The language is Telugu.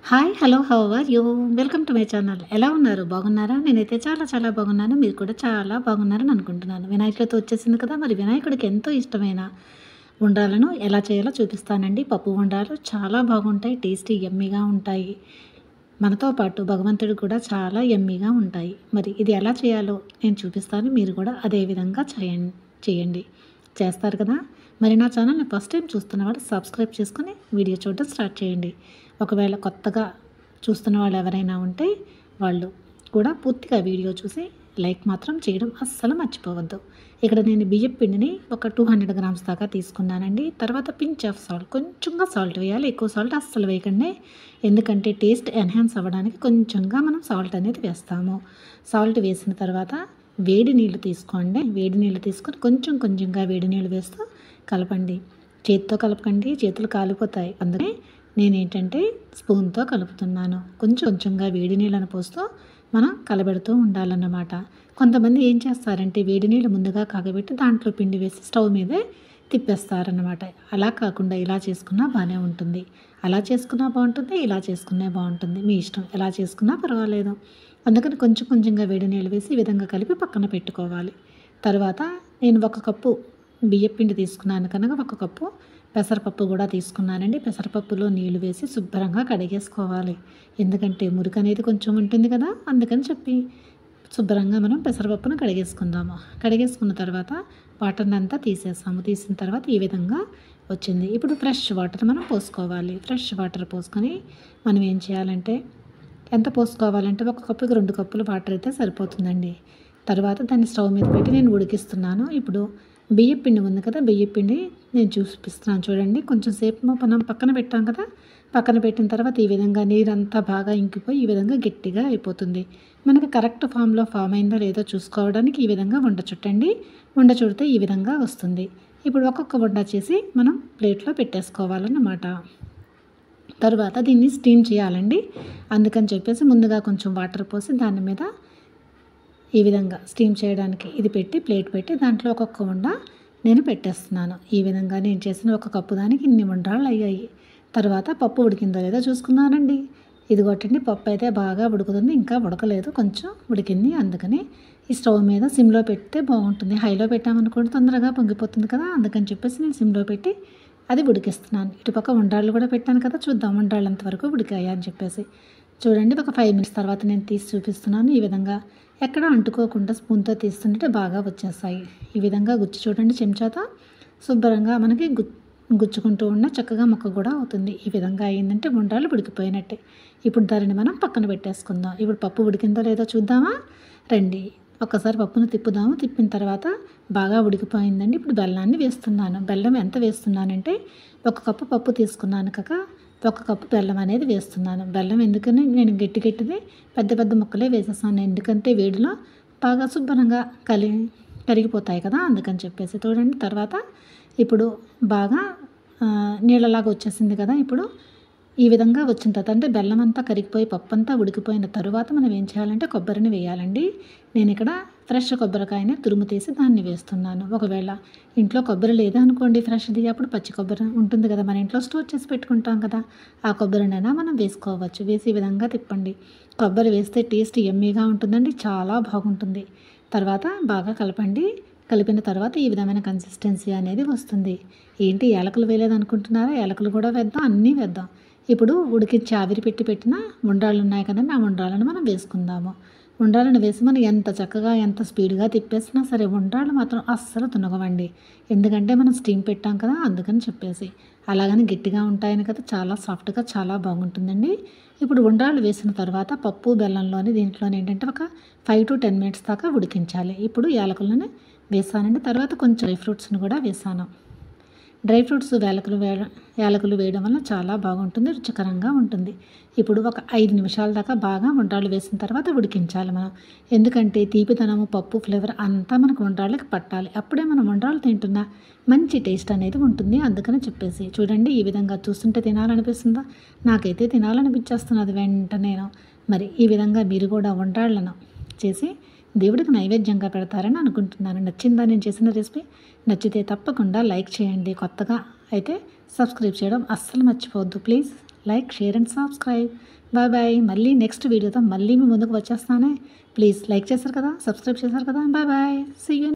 Hi! Hello! How are you? Welcome to my channel. ఎలా ఉన్నారు? బాగున్నారా? నేనైతే చాలా చాలా బాగున్నాను. మీరు కూడా చాలా బాగున్నారని అనుకుంటున్నాను. వినాయక చవితి వచ్చేసింది కదా! మరి వినాయకుడికి ఎంతో ఇష్టమైన ఉండ్రాలను ఎలా చేయాలో చూపిస్తానండి. పప్పు ఉండ్రాలు చాలా బాగుంటాయి. టేస్టీ యమ్మీగా ఉంటాయి. మనతో పాటు భగవంతుడికి కూడా చాలా యమ్మీగా ఉంటాయి. మరి ఇది ఎలా చేయాలో నేను చూపిస్తాను. మీరు కూడా అదే విధంగా చేయండి. చేస్తారు కదా! మరి నా ఛానల్‌ని ఫస్ట్ టైం చూస్తున్న వాళ్ళు సబ్స్క్రైబ్ చేసుకొని వీడియో చూడడం స్టార్ట్ చేయండి. ఒకవేళ కొత్తగా చూస్తున్న వాళ్ళు ఎవరైనా ఉంటే వాళ్ళు కూడా పూర్తిగా వీడియో చూసి లైక్ మాత్రం చేయడం అస్సలు మర్చిపోవద్దు. ఇక్కడ నేను బియ్యపు పిండిని ఒక 200 గ్రామ్స్ దాకా తీసుకున్నానండి. తర్వాత పించ్ ఆఫ్ సాల్ట్, కొంచెంగా సాల్ట్ వేయాలి. ఎక్కువ సాల్ట్ అస్సలు వేయకండి. ఎందుకంటే టేస్ట్ ఎన్హాన్స్ అవ్వడానికి కొంచెంగా మనం సాల్ట్ అనేది వేస్తాము. సాల్ట్ వేసిన తర్వాత వేడి నీళ్ళు తీసుకోండి. వేడి నీళ్ళు తీసుకొని కొంచెం కొంచెంగా వేడి నీళ్ళు వేస్తూ కలపండి. చేతితో కలపకండి, చేతులు కాలిపోతాయి. అందుకని నేనేంటంటే స్పూన్తో కలుపుతున్నాను. కొంచెం కొంచెంగా వేడి నీళ్ళను పోస్తూ మనం కలబెడుతూ ఉండాలన్నమాట. కొంతమంది ఏం చేస్తారంటే వేడి నీళ్ళు ముందుగా కాగబెట్టి దాంట్లో పిండి వేసి స్టవ్ మీదే తిప్పేస్తారనమాట. అలా కాకుండా ఇలా చేసుకున్నా బాగానే ఉంటుంది. అలా చేసుకున్నా బాగుంటుంది, ఇలా చేసుకున్నా బాగుంటుంది. మీ ఇష్టం, ఎలా చేసుకున్నా పర్వాలేదు. అందుకని కొంచెం కొంచెంగా వేడి నీళ్ళు వేసి ఈ విధంగా కలిపి పక్కన పెట్టుకోవాలి. తర్వాత నేను 1 కప్పు బియ్యపిండి తీసుకున్నాను కనుక 1 కప్పు పెసరపప్పు కూడా తీసుకున్నానండి. పెసరపప్పులో నీళ్లు వేసి శుభ్రంగా కడిగేసుకోవాలి. ఎందుకంటే మురికి అనేది కొంచెం ఉంటుంది కదా! అందుకని చెప్పి శుభ్రంగా మనం పెసరపప్పును కడిగేసుకుందాము. కడిగేసుకున్న తర్వాత వాటర్‌ని అంతా తీసేసాము. తీసిన తర్వాత ఈ విధంగా వచ్చింది. ఇప్పుడు ఫ్రెష్ వాటర్ మనం పోసుకోవాలి. ఫ్రెష్ వాటర్ పోసుకొని మనం ఏం చేయాలంటే ఎంత పోసుకోవాలంటే 1 కప్పుకి 2 కప్పులు వాటర్ అయితే సరిపోతుందండి. తర్వాత దాన్ని స్టవ్ మీద పెట్టి నేను ఉడికిస్తున్నాను. ఇప్పుడు బియ్యపు పిండి ఉంది కదా! బియ్యపు పిండి నేను చూపిస్తున్నాను చూడండి. కొంచెం సేపు మనం పక్కన పెట్టాం కదా! పక్కన పెట్టిన తర్వాత ఈ విధంగా నీరంతా బాగా ఇంకిపోయి ఈ విధంగా గట్టిగా అయిపోతుంది. మనకి కరెక్ట్ ఫామ్‌లో ఫామ్ అయిందో లేదో చూసుకోవడానికి ఈ విధంగా ఉండ చుట్టండి. ఉండ చుడితే ఈ విధంగా వస్తుంది. ఇప్పుడు ఒక్కొక్క ఉండ చేసి మనం ప్లేట్‌లో పెట్టేసుకోవాలన్నమాట. తరువాత దీన్ని స్టీమ్ చేయాలండి. అందుకని చెప్పేసి ముందుగా కొంచెం వాటర్ పోసి దాని మీద ఈ విధంగా స్టీమ్ చేయడానికి ఇది పెట్టి ప్లేట్ పెట్టి దాంట్లో ఒక్కొక్క ఉండ నేను పెట్టేస్తున్నాను. ఈ విధంగా నేను చేసిన 1 కప్పు దానికి ఇన్ని ఉండ్రాళ్ళు అయ్యాయి. తర్వాత పప్పు ఉడికిందో లేదో చూసుకున్నానండి. ఇదిగోటండి పప్పు అయితే బాగా ఉడుకుతుంది. ఇంకా ఉడకలేదు, కొంచెం ఉడికింది. అందుకని ఈ స్టవ్ మీద సిమ్‌లో పెడితే బాగుంటుంది. హైలో పెట్టామనుకోండి తొందరగా పొంగిపోతుంది కదా! అందుకని చెప్పేసి నేను సిమ్‌లో పెట్టి అది ఉడికిస్తున్నాను. ఇటుపక్క ఉండ్రాళ్ళు కూడా పెట్టాను కదా! చూద్దాం ఉండ్రాళ్ళు ఎంతవరకు ఉడికాయా అని చెప్పేసి. చూడండి ఒక 5 మినిట్స్ తర్వాత నేను తీసి చూపిస్తున్నాను. ఈ విధంగా ఎక్కడ అంటుకోకుండా స్పూన్‌తో తీస్తుంటే బాగా వచ్చేస్తాయి. ఈ విధంగా గుచ్చి చూడండి చెంచాతో శుభ్రంగా మనకి గుచ్చుకుంటూ ఉన్న చక్కగా ముక్క కూడా అవుతుంది. ఈ విధంగా అయిందంటే ఉండ్రాళ్ళు ఉడికిపోయినట్టే. ఇప్పుడు దానిని మనం పక్కన పెట్టేసుకుందాం. ఇప్పుడు పప్పు ఉడికిందో లేదో చూద్దామా? రండి. ఒక్కసారి పప్పును తిప్పుదాము. తిప్పిన తర్వాత బాగా ఉడికిపోయిందండి. ఇప్పుడు బెల్లాన్ని వేస్తున్నాను. బెల్లం ఎంత వేస్తున్నానంటే 1 కప్పు పప్పు తీసుకున్నాను కనుక 1 కప్పు బెల్లం అనేది వేస్తున్నాను. బెల్లం ఎందుకని నేను గట్టిది పెద్ద పెద్ద ముక్కలే వేసేసాను. ఎందుకంటే వేడిలో బాగా శుభ్రంగా కరిగిపోతాయి కదా! అందుకని చెప్పేసి. చూడండి తర్వాత ఇప్పుడు బాగా నీళ్ళలాగా వచ్చేసింది కదా! ఇప్పుడు ఈ విధంగా వచ్చిన తర్వాత అంటే బెల్లం అంతా కరిగిపోయి పప్పంతా ఉడికిపోయిన తరువాత మనం ఏం చేయాలంటే కొబ్బరిని వేయాలండి. నేను ఇక్కడ ఫ్రెష్ కొబ్బరికాయని తురుము తీసి దాన్ని వేస్తున్నాను. ఒకవేళ ఇంట్లో కొబ్బరి లేదనుకోండి ఫ్రెష్‌ది, అప్పుడు పచ్చి కొబ్బరి ఉంటుంది కదా! మన ఇంట్లో స్టోర్ చేసి పెట్టుకుంటాం కదా! ఆ కొబ్బరినైనా మనం వేసుకోవచ్చు. వేసి ఈ విధంగా తిప్పండి. కొబ్బరి వేస్తే టేస్ట్ యమ్మీగా ఉంటుందండి. చాలా బాగుంటుంది. తర్వాత బాగా కలపండి. కలిపిన తర్వాత ఈ విధమైన కన్సిస్టెన్సీ అనేది వస్తుంది. ఏంటి యాలకులు వేయలేదనుకుంటున్నారా? యాలకులు కూడా వేద్దాం, అన్నీ వేద్దాం. ఇప్పుడు ఉడికించి ఆవిరి పెట్టిన ఉండ్రాళ్ళు ఉన్నాయి కదండీ! ఆ ఉండ్రాళ్ళను మనం వేసుకుందాము. ఉండ్రాళ్ళను వేసి మనం ఎంత చక్కగా ఎంత స్పీడ్‌గా తిప్పేసినా సరే ఉండ్రాళ్ళు మాత్రం అస్సలు తునగవండి. ఎందుకంటే మనం స్టీమ్ పెట్టాం కదా! అందుకని చెప్పేసి. అలాగని గట్టిగా ఉంటాయని కదా! చాలా సాఫ్ట్‌గా చాలా బాగుంటుందండి. ఇప్పుడు ఉండ్రాళ్ళు వేసిన తర్వాత పప్పు బెల్లంలోని దీంట్లోని ఏంటంటే ఒక 5-10 మినిట్స్ దాకా ఉడికించాలి. ఇప్పుడు యాలకులను వేసానండి. తర్వాత కొంచెం డ్రై ఫ్రూట్స్‌ని కూడా వేసాను. డ్రై ఫ్రూట్స్ యాలకులు వేయడం వల్ల చాలా బాగుంటుంది, రుచికరంగా ఉంటుంది. ఇప్పుడు ఒక 5 నిమిషాల దాకా బాగా ఉండ్రాళ్ళు వేసిన తర్వాత ఉడికించాలి మనం. ఎందుకంటే తీపిదనము, పప్పు ఫ్లేవర్ అంతా మనకు ఉండ్రాళ్ళకి పట్టాలి. అప్పుడే మనం ఉండ్రాళ్ళు తింటున్న మంచి టేస్ట్ అనేది ఉంటుంది. అందుకని చెప్పేసి చూడండి ఈ విధంగా చూస్తుంటే తినాలనిపిస్తుందా? నాకైతే తినాలనిపించేస్తున్నది వెంటనేను. మరి ఈ విధంగా మీరు కూడా ఉండ్రాళ్ళను చేసి దేవుడికి నైవేద్యంగా పెడతారని అనుకుంటున్నాను. నచ్చిందా నేను చేసిన రెసిపీ? నచ్చితే తప్పకుండా లైక్ చేయండి. కొత్తగా అయితే సబ్స్క్రైబ్ చేయడం అస్సలు మర్చిపోవద్దు. Please like, share and subscribe. Bye bye. మళ్ళీ నెక్స్ట్ వీడియోతో మళ్ళీ మీ ముందుకు వచ్చేస్తానే. ప్లీజ్ లైక్ చేశారు కదా, సబ్స్క్రైబ్ చేశారు కదా. Bye bye. See you.